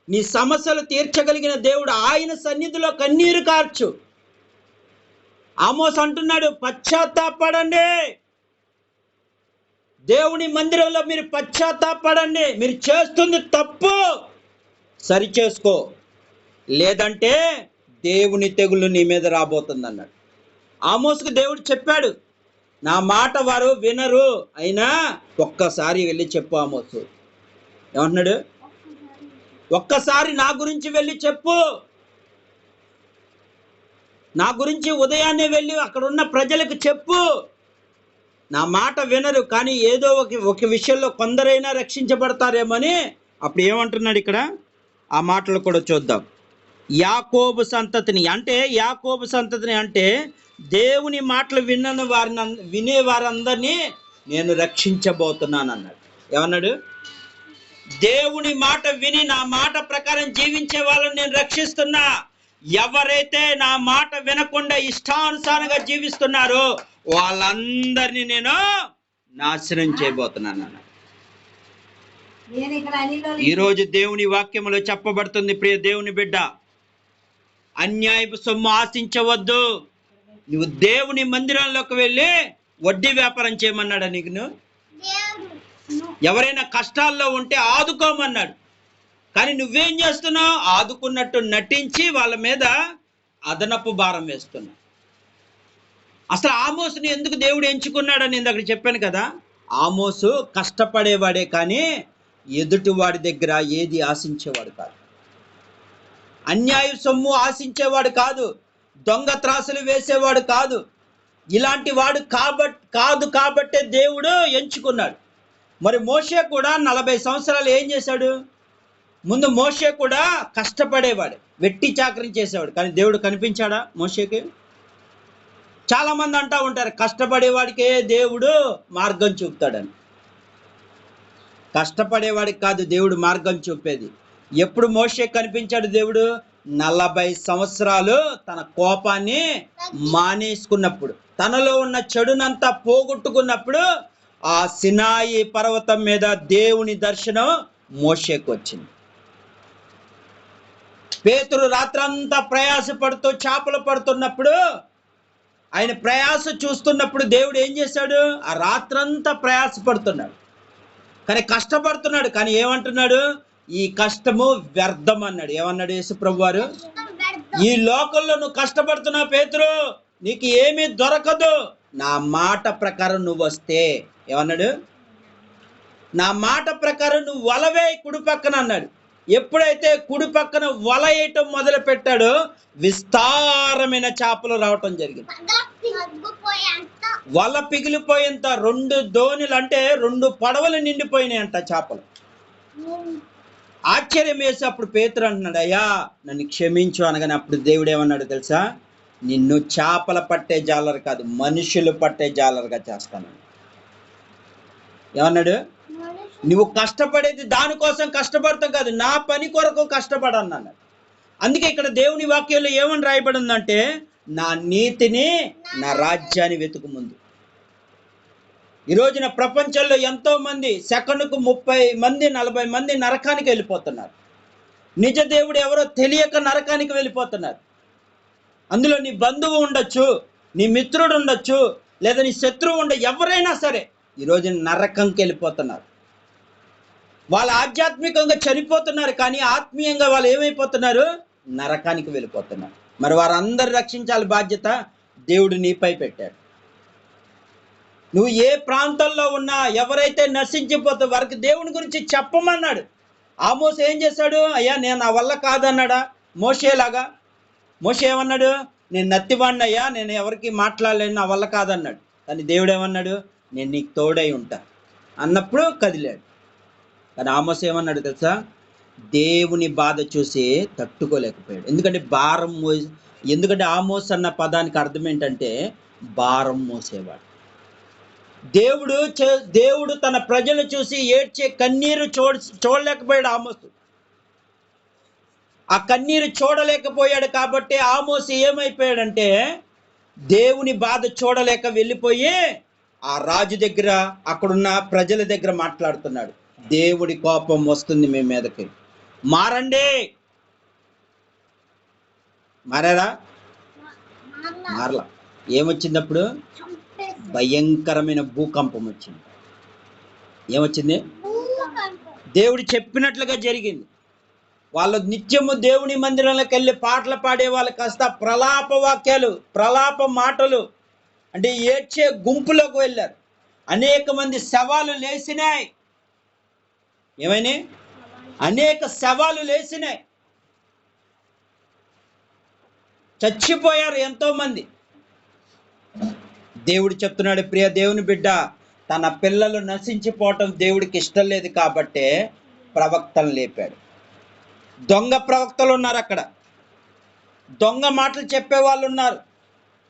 నీ సమస్యలు తీర్చగలిగిన దేవుడు. ఆయన సన్నిధిలో కన్నీరు కార్చు. ఆమోస్ అంటున్నాడు, పశ్చాత్తాపడండి. దేవుని మందిరంలో మీరు పశ్చాత్తాపడండి. మీరు చేస్తుంది తప్పు, సరిచేసుకో, లేదంటే దేవుని తెగులు నీ మీద రాబోతుంది అన్నాడు. ఆమోస్కు దేవుడు చెప్పాడు, నా మాట వారు వినరు, అయినా ఒక్కసారి వెళ్ళి చెప్పు ఆమోసు. ఏమంటున్నాడు? ఒక్కసారి నా గురించి వెళ్ళి చెప్పు. నా గురించి ఉదయాన్నే వెళ్ళి అక్కడ ఉన్న ప్రజలకు చెప్పు. నా మాట వినరు, కానీ ఏదో ఒక విషయంలో కొందరైనా రక్షించబడతారేమని. అప్పుడు ఏమంటున్నాడు ఇక్కడ? ఆ మాటలు కూడా చూద్దాం. యాకోబు సంతతిని అంటే దేవుని మాటలు వినే వారందరినీ నేను రక్షించబోతున్నాను అన్నాడు. ఏమన్నాడు? దేవుని మాట విని నా మాట ప్రకారం జీవించే వాళ్ళని నేను రక్షిస్తున్నా. ఎవరైతే నా మాట వినకుండా ఇష్టానుసారంగా జీవిస్తున్నారో వాళ్ళందరినీ నేను నాశనం చేయబోతున్నాను అన్నాడు. ఈరోజు దేవుని వాక్యములో చెప్పబడుతుంది, ప్రియ దేవుని బిడ్డ, అన్యాయపు సొమ్ము ఆశించవద్దు. నువ్వు దేవుని మందిరంలోకి వెళ్ళి వడ్డీ వ్యాపారం చేయమన్నాడా నీకు? ఎవరైనా కష్టాల్లో ఉంటే ఆదుకోమన్నాడు. కానీ నువ్వేం చేస్తున్నావు? ఆదుకున్నట్టు నటించి వాళ్ళ మీద అదనపు భారం వేస్తున్నావు. అసలు ఆమోసుని ఎందుకు దేవుడు ఎంచుకున్నాడని నేను అక్కడ చెప్పాను కదా. ఆమోసు కష్టపడేవాడే, కానీ ఎదుటివాడి దగ్గర ఏది ఆశించేవాడు కాదు. అన్యాయ సొమ్ము ఆశించేవాడు కాదు. దొంగ త్రాసులు వేసేవాడు కాదు. ఇలాంటి వాడు కాబట్టే దేవుడు ఎంచుకున్నాడు. మరి మోషే కూడా 40 సంవత్సరాలు ఏం చేశాడు? ముందు మోషే కూడా కష్టపడేవాడు, వెట్టి చాకరీ చేసేవాడు. కానీ దేవుడు కనిపించాడా మోషేకి? చాలా మంది అంటూ ఉంటారు, కష్టపడేవాడికే దేవుడు మార్గం చూపుతాడని. కష్టపడేవాడికి కాదు దేవుడు మార్గం చూపేది. ఎప్పుడు మోషే కనిపించాడు దేవుడు? 40 సంవత్సరాలు తన కోపాన్ని మానేసుకున్నప్పుడు, తనలో ఉన్న చెడునంతా పోగొట్టుకున్నప్పుడు ఆ సినాయి పర్వతం మీద దేవుని దర్శనం మోషేకు వచ్చింది. పేతురు రాత్రంతా ప్రయాసపడుతూ చేపలు పడుతున్నప్పుడు, ఆయన ప్రయాస చూస్తున్నప్పుడు దేవుడు ఏం చేశాడు? ఆ రాత్రంతా ప్రయాసపడుతున్నాడు, కానీ కష్టపడుతున్నాడు. కానీ ఏమంటున్నాడు? ఈ కష్టము వ్యర్థం అన్నాడు. ఏమన్నాడు యేసుప్రభు వారు? ఈ లోకంలో నువ్వు కష్టపడుతున్నావు పేతురు, నీకు ఏమీ దొరకదు. నా మాట ప్రకారం నువ్వు వస్తే, ఏమన్నాడు? నా మాట ప్రకారం నువ్వు వలవే కుడి పక్కన అన్నాడు. ఎప్పుడైతే కుడి పక్కన వల వేయటం మొదలు పెట్టాడో విస్తారమైన చేపలు రావటం జరిగింది. వల పిగిలిపోయేంత 2 దోణులు, అంటే 2 పడవలు నిండిపోయినాయి అంట చేపలు. ఆశ్చర్యం వేసి అప్పుడు పేతురు అంటున్నాడు, అయ్యా నన్ను క్షమించు అనగానే అప్పుడు దేవుడు ఏమన్నాడు తెలుసా? నిన్ను చేపల పట్టే జాలరు కాదు, మనుషులు పట్టే జాలరుగా చేస్తాను. ఏమన్నాడు? నువ్వు కష్టపడేది దానికోసం కష్టపడతాం కాదు, నా పని కొరకు కష్టపడన్నాడు. అందుకే ఇక్కడ దేవుని వాక్యంలో ఏమని రాయబడి ఉందంటే, నా నీతిని, నా రాజ్యాన్ని వెతుకు ముందు. ఈ రోజున ప్రపంచంలో ఎంతో మంది సెకండ్కు 30 మంది 40 మంది నరకానికి వెళ్ళిపోతున్నారు. నిజ దేవుడు ఎవరో తెలియక నరకానికి వెళ్ళిపోతున్నారు. అందులో నీ బంధువు ఉండొచ్చు, నీ మిత్రుడు ఉండొచ్చు, లేదా నీ శత్రువు ఎవరైనా సరే ఈరోజు నరకంకి వెళ్ళిపోతున్నారు. వాళ్ళు ఆధ్యాత్మికంగా చనిపోతున్నారు, కానీ ఆత్మీయంగా వాళ్ళు ఏమైపోతున్నారు? నరకానికి వెళ్ళిపోతున్నారు. మరి వారందరూ రక్షించాలి బాధ్యత దేవుడు నీపై పెట్టాడు. నువ్వు ఏ ప్రాంతంలో ఉన్నా ఎవరైతే నశించిపోతే వారికి దేవుని గురించి చెప్పమన్నాడు. ఆమోస్ ఏం చేశాడు? అయ్యా నేను నా వల్ల కాదన్నాడా? మోషేలాగా. మోషే ఏమన్నాడు? నేను నత్తివాడిని అయ్యా, నేను ఎవరికి మాట్లాడలేను, నా వల్ల కాదన్నాడు. కానీ దేవుడు ఏమన్నాడు? నేను నీకు తోడై ఉంటా అన్నప్పుడు కదిలాడు. కానీ ఆమోస్ ఏమన్నాడు తెలుసా? దేవుని బాధ చూసి తట్టుకోలేకపోయాడు. ఎందుకంటే ఆమోస్ అన్న పదానికి అర్థం ఏంటంటే భారం మోసేవాడు. దేవుడు తన ప్రజలు చూసి ఏడ్చే కన్నీరు చూడలేకపోయాడు ఆమోసు. ఆ కన్నీరు చూడలేకపోయాడు కాబట్టి ఆమోసు ఏమైపోయాడంటే దేవుని బాధ చూడలేక వెళ్ళిపోయి ఆ రాజు దగ్గర, అక్కడున్న ప్రజల దగ్గర మాట్లాడుతున్నాడు. దేవుడి కోపం వస్తుంది మీ మీదకి, మారండి. మారారా? మారలా. ఏమొచ్చింది? అప్పుడు భయంకరమైన భూకంపం వచ్చింది. ఏమొచ్చింది? దేవుడు చెప్పినట్లుగా జరిగింది. వాళ్ళు నిత్యము దేవుని మందిరంలోకి వెళ్ళి పాటలు పాడే వాళ్ళు కాస్త ప్రలాప వాక్యాలు, ప్రలాప మాటలు అంటే ఏడ్చే గుంపులోకి వెళ్ళారు. అనేక మంది శవాలు లేచినాయి. ఏమైనాయి? అనేక శవాలు లేచినాయి. చచ్చిపోయారు ఎంతో మంది. దేవుడు చెప్తున్నాడు, ప్రియ దేవుని బిడ్డ, తన పిల్లలు నశించిపోవటం దేవుడికి ఇష్టం లేదు కాబట్టే ప్రవక్తలు లేపాడు. దొంగ ప్రవక్తలు ఉన్నారు అక్కడ, దొంగ మాటలు చెప్పే వాళ్ళు ఉన్నారు.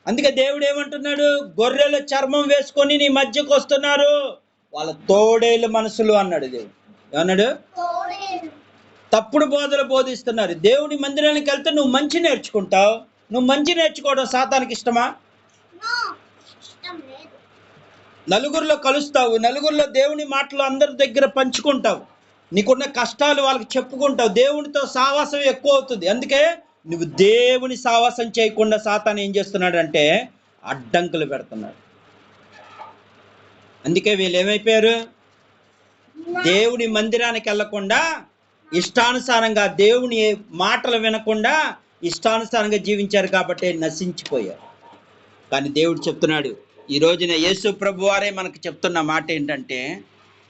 అందుకే దేవుడు ఏమంటున్నాడు? గొర్రెల చర్మం వేసుకొని నీ మధ్యకు వస్తున్నారు, వాళ్ళ తోడేలు మనసులు అన్నాడు దేవుడు. ఏమన్నాడు? తప్పుడు బోధలు బోధిస్తున్నారు. దేవుని మందిరానికి వెళ్తే నువ్వు మంచి నేర్చుకుంటావు. నువ్వు మంచి నేర్చుకోవడం సాతానికి ఇష్టమా? నలుగురిలో కలుస్తావు, నలుగురిలో దేవుని మాటలు అందరి దగ్గర పంచుకుంటావు, నీకున్న కష్టాలు వాళ్ళకి చెప్పుకుంటావు, దేవునితో సావాసం ఎక్కువ అవుతుంది. అందుకే నువ్వు దేవుని సావాసం చేయకుండా సాతాను ఏం చేస్తున్నాడు అంటే అడ్డంకులు పెడుతున్నాడు. అందుకే వీళ్ళు ఏమైపోయారు? దేవుని మందిరానికి వెళ్ళకుండా ఇష్టానుసారంగా, దేవుని మాటలు వినకుండా ఇష్టానుసారంగా జీవించారు కాబట్టి నశించిపోయారు. కానీ దేవుడు చెప్తున్నాడు, ఈ రోజున యేసు ప్రభు వారే మనకు చెప్తున్న మాట ఏంటంటే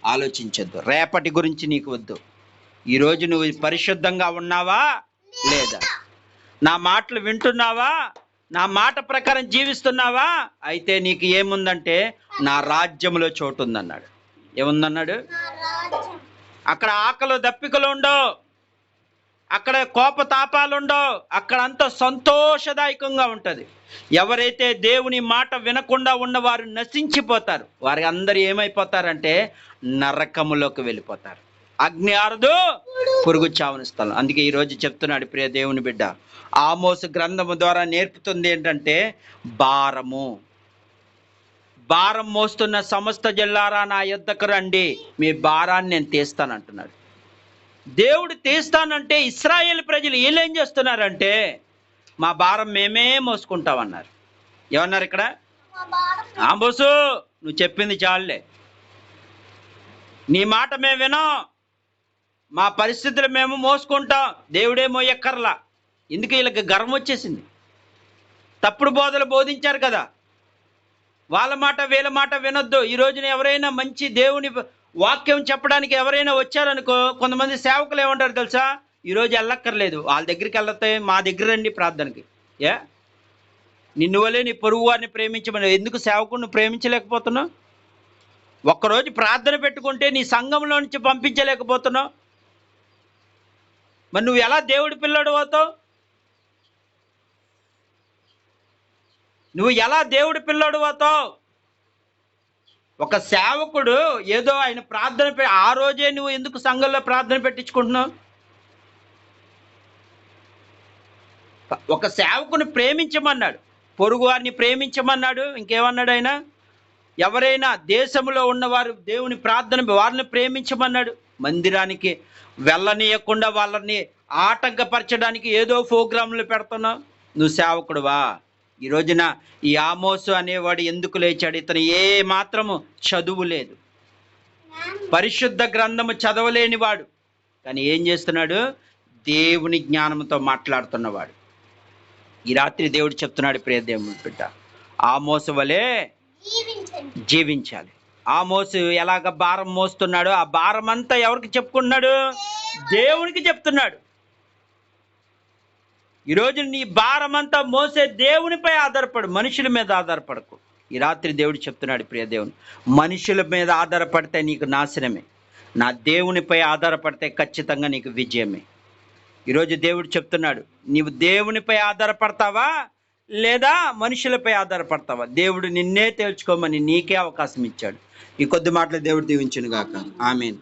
ఆలోచించొద్దు, రేపటి గురించి నీకు వద్దు. ఈరోజు నువ్వు పరిశుద్ధంగా ఉన్నావా లేదా? నా మాటలు వింటున్నావా? నా మాట ప్రకారం జీవిస్తున్నావా? అయితే నీకు ఏముందంటే నా రాజ్యంలో చోటు ఉందన్నాడు. ఏముందన్నాడు? అక్కడ ఆకలి దప్పికలు ఉండవు, అక్కడ కోపతాపాలు ఉండవు, అక్కడ అంతా సంతోషదాయకంగా ఉంటుంది. ఎవరైతే దేవుని మాట వినకుండా ఉన్నవారు నశించిపోతారు. వారి అందరూ ఏమైపోతారంటే నరకములోకి వెళ్ళిపోతారు. అగ్ని ఆరదు, పురుగు చావని స్థలం. అందుకే ఈరోజు చెప్తున్నాడు ప్రియ దేవుని బిడ్డ, ఆమోసు గ్రంథము ద్వారా నేర్పుతుంది ఏంటంటే భారం మోస్తున్న సమస్త జిల్లారా నా యొద్దకు రండి, మీ భారాన్ని నేను తీస్తానంటున్నాడు. దేవుడు తీస్తానంటే ఇశ్రాయేలు ప్రజలు వీళ్ళేం చేస్తున్నారంటే మా భారం మేమే మోసుకుంటామన్నారు. ఏమన్నారు ఇక్కడ? ఆమోసు నువ్వు చెప్పింది చాలులే, నీ మాట మేము వినాం, మా పరిస్థితులు మేము మోసుకుంటాం, దేవుడే మోయక్కర్లా. ఎందుకు? వీళ్ళకి గర్వం వచ్చేసింది. తప్పుడు బోధలు బోధించారు కదా, వాళ్ళ మాట వీళ్ళ మాట వినొద్దు. ఈ రోజున ఎవరైనా మంచి దేవుని వాక్యం చెప్పడానికి ఎవరైనా వచ్చారనుకో, కొంతమంది సేవకులు ఏమంటారు తెలుసా? ఈరోజు వెళ్ళక్కర్లేదు, వాళ్ళ దగ్గరికి వెళ్తే మా దగ్గర రండి ప్రార్థనకి. నిన్ను వలే నీ పొరుగు వారిని ప్రేమించమని. ఎందుకు సేవకుడిని ప్రేమించలేకపోతున్నావు? ఒక్కరోజు ప్రార్థన పెట్టుకుంటే నీ సంఘంలో నుంచి పంపించలేకపోతున్నావు. మరి నువ్వు ఎలా దేవుడి పిల్లడు అవుతావు? నువ్వు ఎలా దేవుడి పిల్లడు అవుతావు? ఒక సేవకుడు ఏదో ఆయన ప్రార్థన ఆ రోజే నువ్వు ఎందుకు సంఘంలో ప్రార్థన పెట్టించుకుంటున్నావు? ఒక సేవకుని ప్రేమించమన్నాడు, పొరుగు వారిని ప్రేమించమన్నాడు. ఇంకేమన్నాడు ఆయన? ఎవరైనా దేశంలో ఉన్నవారు దేవుని ప్రార్థన వారిని ప్రేమించమన్నాడు. మందిరానికి వెళ్ళనీయకుండా వాళ్ళని ఆటంకపరచడానికి ఏదో ప్రోగ్రాంలు పెడుతున్నావు. నువ్వు సేవకుడువా? ఈ రోజున ఈ ఆమోసు అనేవాడు ఎందుకు లేచాడు? ఇతను ఏ మాత్రము చదువు లేదు, పరిశుద్ధ గ్రంథము చదవలేనివాడు, కానీ ఏం చేస్తున్నాడు? దేవుని జ్ఞానంతో మాట్లాడుతున్నవాడు. ఈ రాత్రి దేవుడు చెప్తున్నాడు, ప్రియ దేవుని బిడ్డ, ఆమోసు వలె జీవించాలి. ఆమోసు ఎలాగ భారం మోస్తున్నాడో ఆ భారం అంతా ఎవరికి చెప్పుకుంటున్నాడు? దేవునికి చెప్తున్నాడు. ఈరోజు నీ భారం అంతా మోసే దేవునిపై ఆధారపడు, మనుషుల మీద ఆధారపడకు. ఈ రాత్రి దేవుడు చెప్తున్నాడు, ప్రియ దేవుని, మనుషుల మీద ఆధారపడితే నీకు నాశనమే, నా దేవునిపై ఆధారపడితే ఖచ్చితంగా నీకు విజయమే. ఈరోజు దేవుడు చెప్తున్నాడు, నీవు దేవునిపై ఆధారపడతావా లేదా మనుషులపై ఆధారపడతావా? దేవుడు నిన్నే తేల్చుకోమని నీకే అవకాశం ఇచ్చాడు. ఈ కొద్ది మాటలు దేవుడు దీవించును గాక. ఆమేన్.